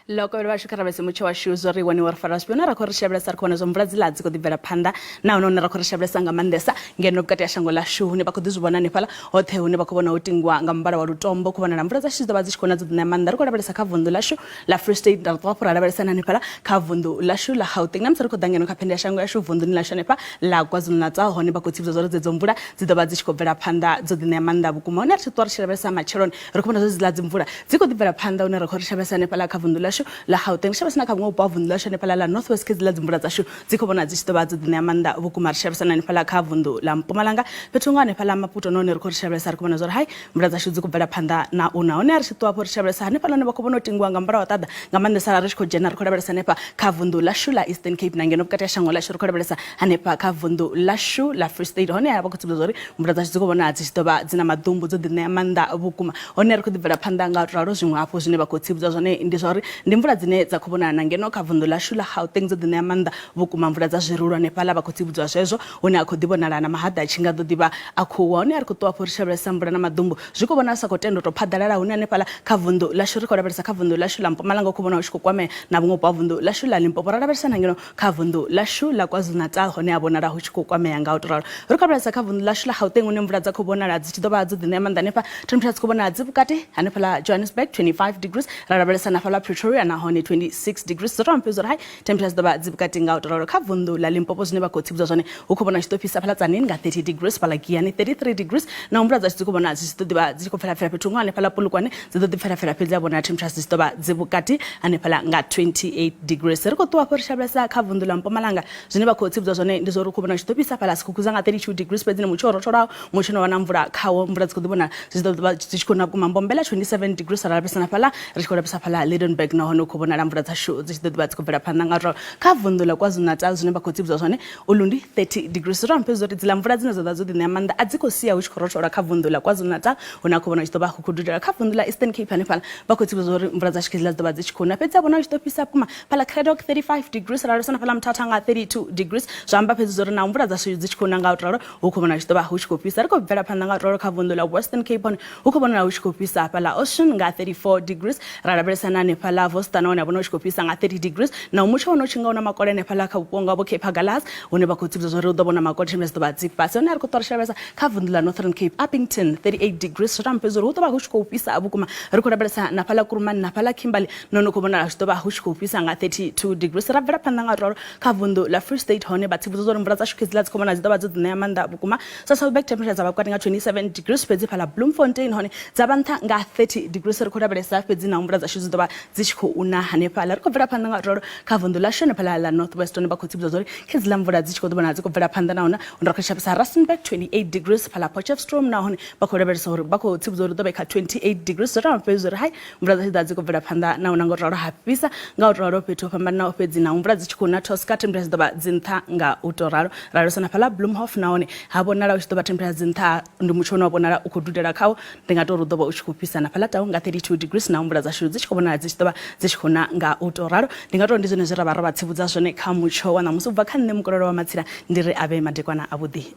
Loko vha shukara bese Mutsho wa shoes ri wani war faras piona ra khori shabela sar khona zo mbrazil adzi ko dibela phanda na ona ra khori shabela sanga mandesa ngeno bukati ya shango la shu ne bakho dizubona ne phala hothe hune bakho bona utingwa nga mbala wa lutombo khona na mbraza shizo bazi khona zo dina manda ko labelesa kha vundu la shu la Free State dal twa pura labelesa na ne phala kha vundu la shu la Gauteng namsari ko dangeno kha phenda ya shango ya shu vundu ni la shu ne pha la KwaZulu Natal hone bakho tsibzo zo dzo mvula zido bazi khko bela phanda zo dina manda bukuma ona ri twari shabela machelon ri khona zo ziladzi mvula ziko dibela phanda ona ra khori shabela ne phala kha vundu la shu la Gauteng shabasana kha ngo vundu la shane phala la Northwest kids la dzimbura zashu dziko bona dzishito badzi dine amanda vukuma shabasana ne phala kha vundu la Mpumalanga phethunga ne phala Maputo no ne rikho shabela sari kubona zori hai mbura zashu dziko bela phanda na una one ari shitwa phori shabela sane phala ne bakho bona tingwa nga mbara watada nga mande sara rishko jena rikho bela sane pa kha vundu la shu la Eastern Cape na ngeno bukati ya shango la shu rikho bela sa hane pa kha vundu la shu la Free State hone ya bakho tsibzo zori mbura zashu dziko bona dzishito ba dzina madumbu dzo dine amanda vukuma one rikho dibela phanda nga raro zwimwe hapo zwine bakho tsibzo zone ndi zori ndi mvula dzine dza khobona na ngeno kha vundu la shu la Gauteng dzo dine amanda vukuma mvula dza zwirulo ne phala bakho tsibudzwa zwezwo one akho dibonala na mahada chinga do diba akho one ari kutoa phori shabela sambula na madumbu zwiko bona sa kotendo to phadalala one ne phala kha vundu la shu ri khola belisa kha vundu la shu la Mpumalanga khobona u kwame na bungo pa vundu la shu la Limpopo ra belisa na ngeno kha vundu la shu la KwaZulu Natal hone abona ra hu kwame yanga utralo ri khola belisa kha vundu la shu la Gauteng one mvula dza khobona dzi doba dzo dine amanda ne pha temperature khobona dzi bukati hane phala Johannesburg 25 degrees ra belisa na phala Pretoria na hone 26 degrees so rampezo hai temperatures doba dzibukati nga utralo kha vundu la Limpopo zwine bakho tsibuzwa zwone ukhobona chitofisa phala tsanini nga 30 degrees phala Giyani 33 degrees na mvula dza dzikobona dzito diba dziko phela phela phethunga ne phala Polokwane zido diphela phela phela bona temperatures doba dzibukati ane phala nga 28 degrees ri ko toa phori shabela sa kha vundu la Mpumalanga zwine bakho tsibuzwa zwone ndizo ri khobona chitofisa phala sikhukuza nga 32 degrees pedzine muchoro chora muchino wana mvula khawo mvula dzikodibona zido diba dzichikona kumambombela 27 degrees ra besana phala ri khona besa phala Lydenburg na hono khobona la mvula dza shu dzido diba dzikobela phanda nga kha vundu la KwaZulu Natal zwine bakho tsibuzwa zwone ulundi 30 degrees rampezo ri dzila mvula dzine zoda zodi ne amanda adziko siya uchikhorochora kha vundu la KwaZulu Natal ona khobona chitoba khududela kha vundu la Eastern Cape ne phala bakho tsibuzwa ri mvula dza shikizila doba dzichikona pedza bona chitopisa kuma phala Kredok 35 degrees ra resana phala Mthatha nga 32 degrees zwamba pedza ri na mvula dza shu dzichikona nga utraro ukhobona chitoba huchikopisa ri ko bvela phanda nga utraro kha vundu la Western Cape ukhobona na huchikopisa phala Ocean nga 34 degrees ra rabelesana ne phala Vostana ona bona huchikopisa nga 30 degrees na Mutsho ono chinga ona makole ne phala kha uponga bo Cape Galas one bakho tsibzo zori u dobona makole chimles doba dzipasa ona ri ko torshabesa kha vundu la Northern Cape Uppington 38 degrees rampezo ro toba huchikopisa abukuma ri ko rabelesa na phala Kurumani na phala Kimberley nono khobona doba huchikopisa nga 32 degrees ra bvela phanda nga roro kha vundu la Free State hone batsibzo zori mvula dza shukizila dzikhomana zidoba dzine amanda abukuma so Sasolburg temperature za bakwati nga 27 degrees pedzi phala Bloemfontein hone dzabantha nga 30 degrees ri ko rabelesa pedzi na mvula dza shu zidoba dzichikho una hane phala ri ko bvela phanda nga roro kha vundu la shone phala la Northwest one bakho tsibzo zori khizila mvula dzichikho dobona dziko bvela phanda na ona ndra khasha psa Rustenburg 28 degrees phala Potchefstroom na hone bakho rabelesa hore bakho tsibzo zori doba kha 28 degrees ra mpezo ri hai mvula dza dziko bvela phanda na ona ngoraro hapisa nga utoraro petho phambana na opedzi na mvula dzichikho na Tosca temperature doba dzintha nga utoraro ra resana phala Bloemhof na one habona la ushitoba temperature dzintha ndi muchono wabona ukududela khawo ndingatori doba uchikupisa na phala tawo nga 32 degrees na mvula za shu dzichikobona dzichitoba dzichikhona nga utoraro ndingatori ndizone zira bara batsibudza zwone kha Mutsho wana musi ubva kha nne mukololo wa matsira ndiri abe madekwana abudi